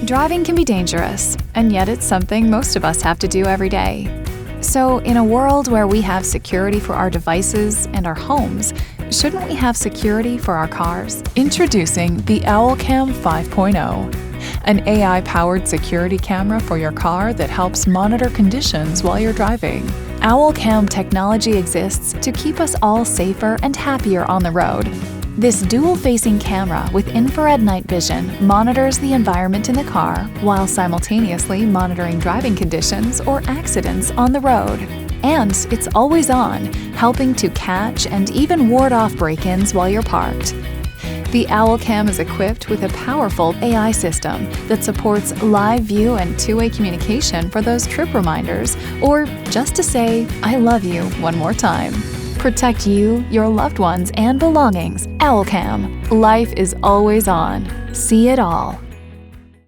Driving can be dangerous, and yet it's something most of us have to do every day. So, in a world where we have security for our devices and our homes, shouldn't we have security for our cars? Introducing the Owlcam 5.0, an AI-powered security camera for your car that helps monitor conditions while you're driving. Owlcam technology exists to keep us all safer and happier on the road. This dual-facing camera with infrared night vision monitors the environment in the car while simultaneously monitoring driving conditions or accidents on the road. And it's always on, helping to catch and even ward off break-ins while you're parked. The Owlcam is equipped with a powerful AI system that supports live view and two-way communication for those trip reminders, or just to say, "I love you" one more time. Protect you, your loved ones, and belongings. Owlcam. Life is always on. See it all.